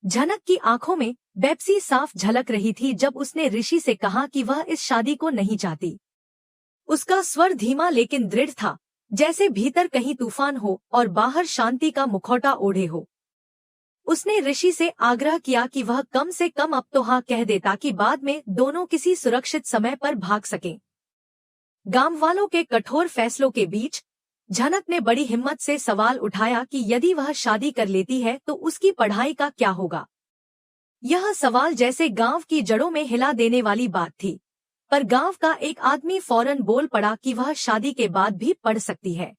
झनक की आंखों में बेपसी साफ झलक रही थी जब उसने ऋषि से कहा कि वह इस शादी को नहीं चाहती। उसका स्वर धीमा लेकिन दृढ़ था, जैसे भीतर कहीं तूफान हो और बाहर शांति का मुखौटा ओढ़े हो। उसने ऋषि से आग्रह किया कि वह कम से कम अब तो हाँ कह दे ताकि बाद में दोनों किसी सुरक्षित समय पर भाग सकें। गांव वालों के कठोर फैसलों के बीच झनक ने बड़ी हिम्मत से सवाल उठाया कि यदि वह शादी कर लेती है तो उसकी पढ़ाई का क्या होगा। यह सवाल जैसे गांव की जड़ों में हिला देने वाली बात थी, पर गांव का एक आदमी फौरन बोल पड़ा कि वह शादी के बाद भी पढ़ सकती है।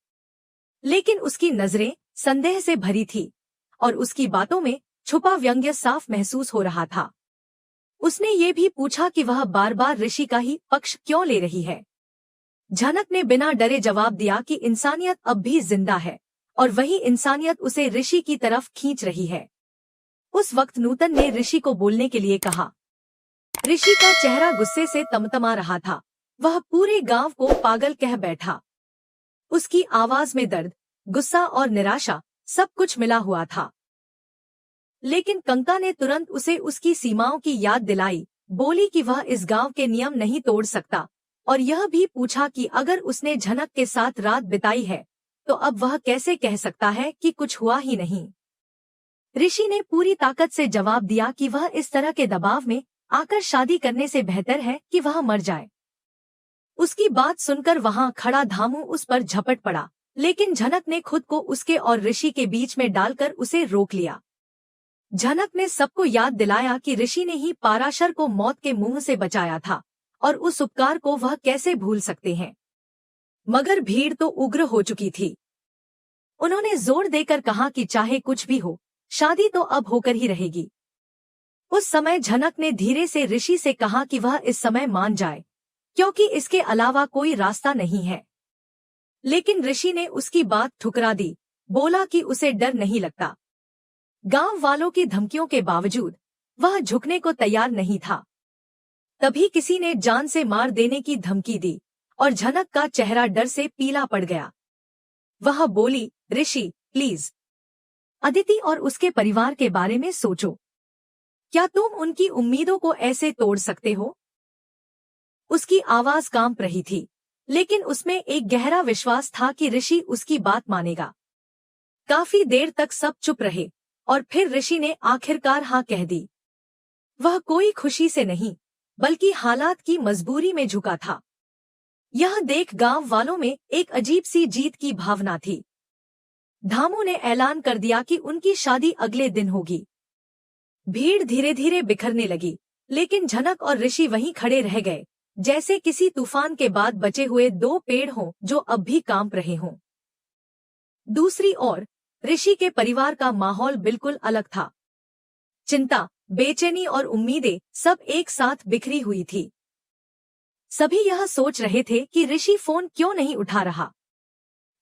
लेकिन उसकी नजरें संदेह से भरी थी और उसकी बातों में छुपा व्यंग्य साफ महसूस हो रहा था। उसने ये भी पूछा कि वह बार बार ऋषि का ही पक्ष क्यों ले रही है। झनक ने बिना डरे जवाब दिया कि इंसानियत अब भी जिंदा है और वही इंसानियत उसे ऋषि की तरफ खींच रही है। उस वक्त नूतन ने ऋषि को बोलने के लिए कहा। ऋषि का चेहरा गुस्से से तमतमा रहा था। वह पूरे गांव को पागल कह बैठा। उसकी आवाज में दर्द, गुस्सा और निराशा सब कुछ मिला हुआ था। लेकिन कंका ने तुरंत उसे उसकी सीमाओं की याद दिलाई, बोली कि वह इस गांव के नियम नहीं तोड़ सकता और यह भी पूछा कि अगर उसने झनक के साथ रात बिताई है तो अब वह कैसे कह सकता है कि कुछ हुआ ही नहीं। ऋषि ने पूरी ताकत से जवाब दिया कि वह इस तरह के दबाव में आकर शादी करने से बेहतर है कि वह मर जाए। उसकी बात सुनकर वहां खड़ा धामू उस पर झपट पड़ा, लेकिन झनक ने खुद को उसके और ऋषि के बीच में डालकर उसे रोक लिया। झनक ने सबको याद दिलाया कि ऋषि ने ही पाराशर को मौत के मुंह से बचाया था और उस उपकार को वह कैसे भूल सकते हैं। मगर भीड़ तो उग्र हो चुकी थी। उन्होंने जोर देकर कहा कि चाहे कुछ भी हो, शादी तो अब होकर ही रहेगी। उस समय झनक ने धीरे से ऋषि से कहा कि वह इस समय मान जाए, क्योंकि इसके अलावा कोई रास्ता नहीं है। लेकिन ऋषि ने उसकी बात ठुकरा दी, बोला कि उसे डर नहीं लगता। गांव वालों की धमकियों के बावजूद वह झुकने को तैयार नहीं था। तभी किसी ने जान से मार देने की धमकी दी और झनक का चेहरा डर से पीला पड़ गया। वह बोली, ऋषि प्लीज, अदिति और उसके परिवार के बारे में सोचो। क्या तुम उनकी उम्मीदों को ऐसे तोड़ सकते हो? उसकी आवाज कांप रही थी, लेकिन उसमें एक गहरा विश्वास था कि ऋषि उसकी बात मानेगा। काफी देर तक सब चुप रहे और फिर ऋषि ने आखिरकार हाँ कह दी। वह कोई खुशी से नहीं, बल्कि हालात की मजबूरी में झुका था। यह देख गांव वालों में एक अजीब सी जीत की भावना थी। धामू ने ऐलान कर दिया कि उनकी शादी अगले दिन होगी। भीड़ धीरे धीरे बिखरने लगी, लेकिन झनक और ऋषि वहीं खड़े रह गए, जैसे किसी तूफान के बाद बचे हुए दो पेड़ हों जो अब भी कांप रहे हों। दूसरी ओर ऋषि के परिवार का माहौल बिल्कुल अलग था। चिंता, बेचैनी और उम्मीदें सब एक साथ बिखरी हुई थी। सभी यह सोच रहे थे कि ऋषि फोन क्यों नहीं उठा रहा।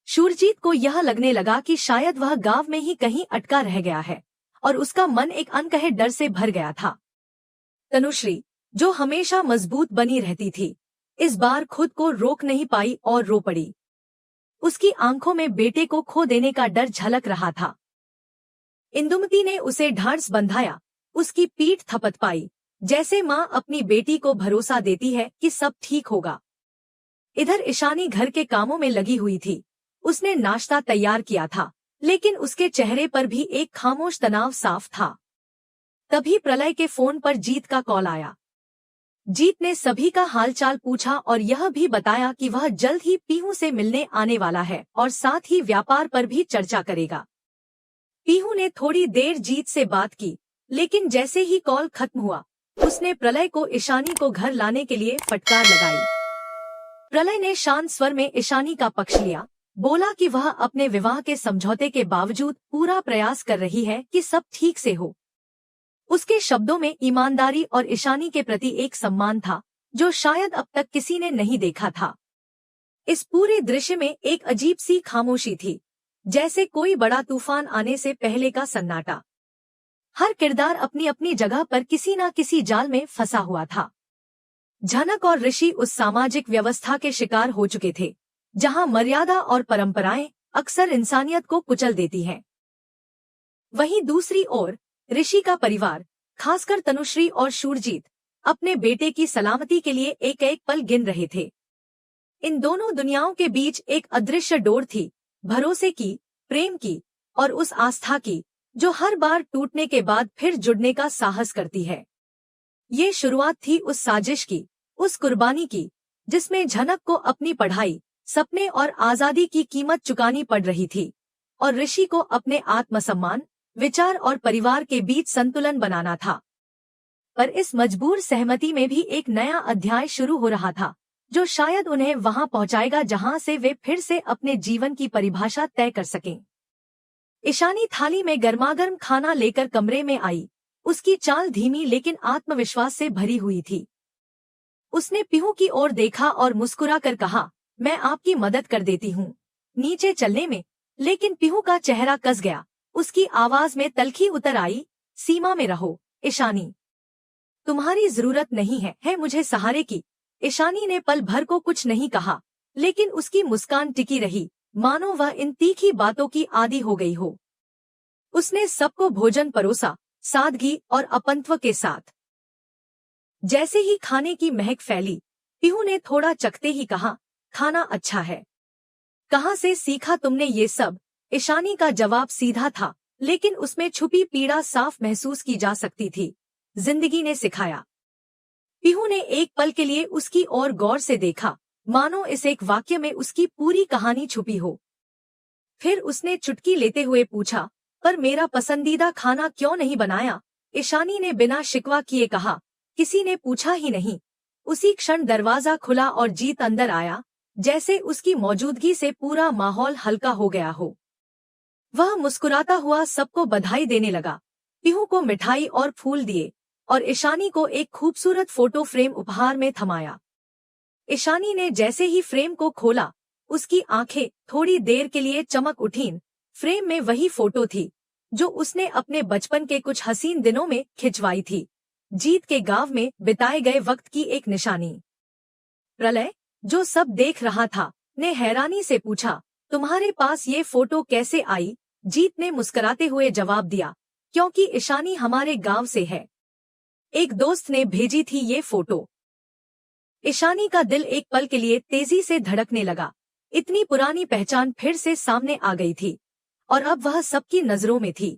शूरजीत को यह लगने लगा कि शायद वह गांव में ही कहीं अटका रह गया है और उसका मन एक अनकहे डर से भर गया था। तनुश्री, जो हमेशा मजबूत बनी रहती थी, इस बार खुद को रोक नहीं पाई और रो पड़ी। उसकी आंखों में बेटे को खो देने का डर झलक रहा था। इंदुमती ने उसे ढांढस बंधाया, उसकी पीठ थपथपाई, जैसे माँ अपनी बेटी को भरोसा देती है कि सब ठीक होगा। इधर ईशानी घर के कामों में लगी हुई थी। उसने नाश्ता तैयार किया था, लेकिन उसके चेहरे पर भी एक खामोश तनाव साफ था। तभी प्रलय के फोन पर जीत का कॉल आया। जीत ने सभी का हालचाल पूछा और यह भी बताया कि वह जल्द ही पीहू से मिलने आने वाला है और साथ ही व्यापार पर भी चर्चा करेगा। पीहू ने थोड़ी देर जीत से बात की, लेकिन जैसे ही कॉल खत्म हुआ, उसने प्रलय को ईशानी को घर लाने के लिए फटकार लगाई। प्रलय ने शांत स्वर में ईशानी का पक्ष लिया, बोला कि वह अपने विवाह के समझौते के बावजूद पूरा प्रयास कर रही है कि सब ठीक से हो। उसके शब्दों में ईमानदारी और ईशानी के प्रति एक सम्मान था जो शायद अब तक किसी ने नहीं देखा था। इस पूरे दृश्य में एक अजीब सी खामोशी थी, जैसे कोई बड़ा तूफान आने से पहले का सन्नाटा। हर किरदार अपनी अपनी जगह पर किसी न किसी जाल में फंसा हुआ था। झनक और ऋषि उस सामाजिक व्यवस्था के शिकार हो चुके थे जहां मर्यादा और परंपराएं अक्सर इंसानियत को कुचल देती हैं। वहीं दूसरी ओर ऋषि का परिवार, खासकर तनुश्री और शूरजीत, अपने बेटे की सलामती के लिए एक एक पल गिन रहे थे। इन दोनों दुनियाओं के बीच एक अदृश्य डोर थी, भरोसे की, प्रेम की और उस आस्था की जो हर बार टूटने के बाद फिर जुड़ने का साहस करती है। ये शुरुआत थी उस साजिश की, उस कुर्बानी की, जिसमें झनक को अपनी पढ़ाई, सपने और आजादी की कीमत चुकानी पड़ रही थी और ऋषि को अपने आत्मसम्मान, विचार और परिवार के बीच संतुलन बनाना था। पर इस मजबूर सहमति में भी एक नया अध्याय शुरू हो रहा था, जो शायद उन्हें वहां पहुंचाएगा जहां से वे फिर से अपने जीवन की परिभाषा तय कर सकें। ईशानी थाली में गर्मागर्म खाना लेकर कमरे में आई। उसकी चाल धीमी लेकिन आत्मविश्वास से भरी हुई थी। उसने पीहू की ओर देखा और मुस्कुराकर कहा, मैं आपकी मदद कर देती हूँ नीचे चलने में। लेकिन पीहू का चेहरा कस गया। उसकी आवाज में तल्खी उतर आई, सीमा में रहो ईशानी, तुम्हारी जरूरत नहीं है मुझे सहारे की। ईशानी ने पल भर को कुछ नहीं कहा, लेकिन उसकी मुस्कान टिकी रही, मानो वह इन तीखी बातों की आदी हो गई हो। उसने सबको भोजन परोसा, सादगी और अपनत्व के साथ। जैसे ही खाने की महक फैली, पीहू ने थोड़ा चखते ही कहा, खाना अच्छा है। कहाँ से सीखा तुमने ये सब? ईशानी का जवाब सीधा था, लेकिन उसमें छुपी पीड़ा साफ महसूस की जा सकती थी। जिंदगी ने सिखाया। पीहू ने एक पल के लिए उसकी ओर गौर से देखा, मानो इस एक वाक्य में उसकी पूरी कहानी छुपी हो। फिर उसने चुटकी लेते हुए पूछा, पर मेरा पसंदीदा खाना क्यों नहीं बनाया? ईशानी ने बिना शिकवा किए कहा, किसी ने पूछा ही नहीं। उसी क्षण दरवाजा खुला और जीत अंदर आया, जैसे उसकी मौजूदगी से पूरा माहौल हल्का हो गया हो। वह मुस्कुराता हुआ सबको बधाई देने लगा, पीहू को मिठाई और फूल दिए और ईशानी को एक खूबसूरत फोटो फ्रेम उपहार में थमाया। ईशानी ने जैसे ही फ्रेम को खोला, उसकी आंखें थोड़ी देर के लिए चमक उठीं। फ्रेम में वही फोटो थी जो उसने अपने बचपन के कुछ हसीन दिनों में खिंचवाई थी, जीत के गांव में बिताए गए वक्त की एक निशानी। प्रलय, जो सब देख रहा था, ने हैरानी से पूछा, तुम्हारे पास ये फोटो कैसे आई? जीत ने मुस्कुराते हुए जवाब दिया, क्योंकि ईशानी हमारे गांव से है। एक दोस्त ने भेजी थी ये फोटो। ईशानी का दिल एक पल के लिए तेजी से धड़कने लगा। इतनी पुरानी पहचान फिर से सामने आ गई थी और अब वह सबकी नजरों में थी।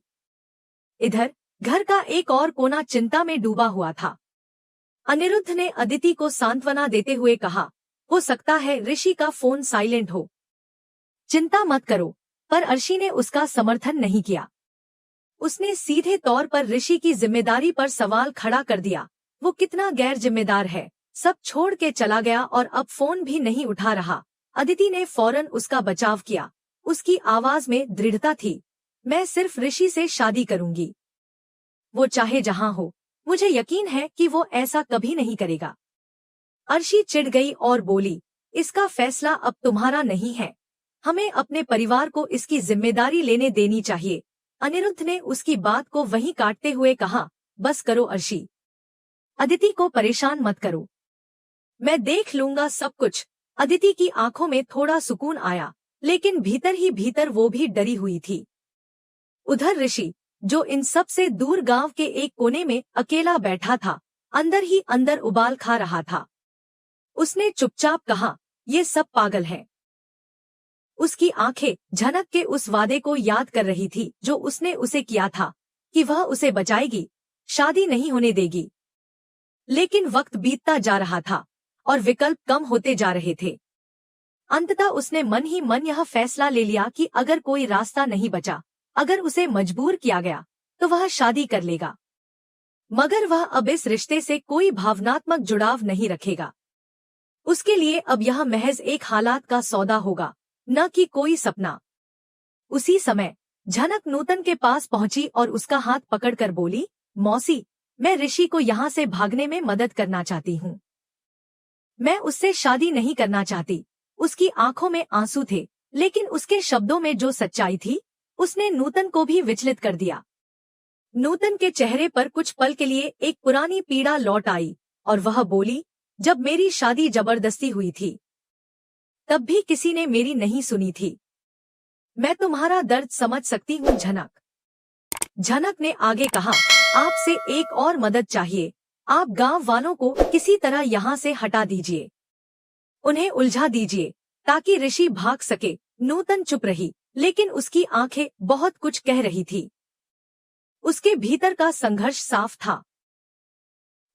इधर घर का एक और कोना चिंता में डूबा हुआ था। अनिरुद्ध ने अदिति को सांत्वना देते हुए कहा, हो सकता है ऋषि का फोन साइलेंट हो, चिंता मत करो। पर अर्शी ने उसका समर्थन नहीं किया। उसने सीधे तौर पर ऋषि की जिम्मेदारी पर सवाल खड़ा कर दिया। वो कितना गैर जिम्मेदार है, सब छोड़ के चला गया और अब फोन भी नहीं उठा रहा। अदिति ने फौरन उसका बचाव किया। उसकी आवाज में दृढ़ता थी, मैं सिर्फ ऋषि से शादी करूंगी, वो चाहे जहां हो। मुझे यकीन है कि वो ऐसा कभी नहीं करेगा। अर्शी चिढ़ गई और बोली, इसका फैसला अब तुम्हारा नहीं है, हमें अपने परिवार को इसकी जिम्मेदारी लेने देनी चाहिए। अनिरुद्ध ने उसकी बात को वहीं काटते हुए कहा, बस करो अर्शी, अदिति को परेशान मत करो, मैं देख लूंगा सब कुछ। अदिति की आंखों में थोड़ा सुकून आया, लेकिन भीतर ही भीतर वो भी डरी हुई थी। उधर ऋषि, जो इन सब से दूर गांव के एक कोने में अकेला बैठा था, अंदर ही अंदर उबाल खा रहा था। उसने चुपचाप कहा, ये सब पागल है। उसकी आंखें झनक के उस वादे को याद कर रही थी जो उसने उसे किया था कि वह उसे बचाएगी, शादी नहीं होने देगी। लेकिन वक्त बीतता जा रहा था और विकल्प कम होते जा रहे थे। अंततः उसने मन ही मन यह फैसला ले लिया कि अगर कोई रास्ता नहीं बचा, अगर उसे मजबूर किया गया, तो वह शादी कर लेगा। मगर वह अब इस रिश्ते से कोई भावनात्मक जुड़ाव नहीं रखेगा। उसके लिए अब यह महज एक हालात का सौदा होगा, न कि कोई सपना। उसी समय झनक नूतन के पास पहुंची और उसका हाथ पकड़कर बोली, मौसी, मैं ऋषि को यहाँ से भागने में मदद करना चाहती हूँ। मैं उससे शादी नहीं करना चाहती। उसकी आंखों में आंसू थे, लेकिन उसके शब्दों में जो सच्चाई थी, उसने नूतन को भी विचलित कर दिया। नूतन के चेहरे पर कुछ पल के लिए एक पुरानी पीड़ा लौट आई और वह बोली, जब मेरी शादी जबरदस्ती हुई थी, तब भी किसी ने मेरी नहीं सुनी थी। मैं तुम्हारा दर्द समझ सकती हूँ झनक। झनक ने आगे कहा, आपसे एक और मदद चाहिए। आप गांव वालों को किसी तरह यहाँ से हटा दीजिए, उन्हें उलझा दीजिए ताकि ऋषि भाग सके। नूतन चुप रही, लेकिन उसकी आंखें बहुत कुछ कह रही थी। उसके भीतर का संघर्ष साफ था।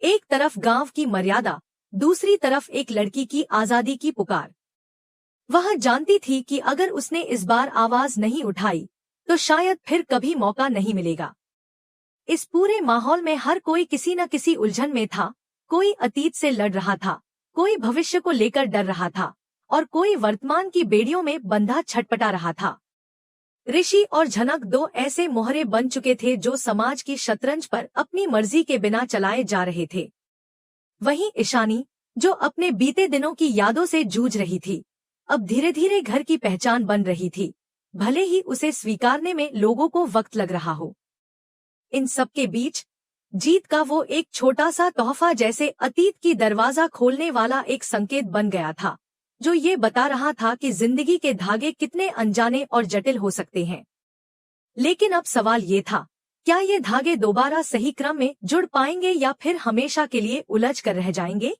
एक तरफ गांव की मर्यादा, दूसरी तरफ एक लड़की की आजादी की पुकार। वह जानती थी कि अगर उसने इस बार आवाज नहीं उठाई तो शायद फिर कभी मौका नहीं मिलेगा। इस पूरे माहौल में हर कोई किसी न किसी उलझन में था। कोई अतीत से लड़ रहा था, कोई भविष्य को लेकर डर रहा था, और कोई वर्तमान की बेड़ियों में बंधा छटपटा रहा था। ऋषि और झनक दो ऐसे मोहरे बन चुके थे जो समाज की शतरंज पर अपनी मर्जी के बिना चलाए जा रहे थे। वहीं ईशानी, जो अपने बीते दिनों की यादों से जूझ रही थी, अब धीरे धीरे घर की पहचान बन रही थी, भले ही उसे स्वीकारने में लोगों को वक्त लग रहा हो। इन सब के बीच जीत का वो एक छोटा सा तोहफा जैसे अतीत की दरवाजा खोलने वाला एक संकेत बन गया था, जो ये बता रहा था कि जिंदगी के धागे कितने अनजाने और जटिल हो सकते हैं। लेकिन अब सवाल ये था, क्या ये धागे दोबारा सही क्रम में जुड़ पाएंगे या फिर हमेशा के लिए उलझ कर रह जाएंगे?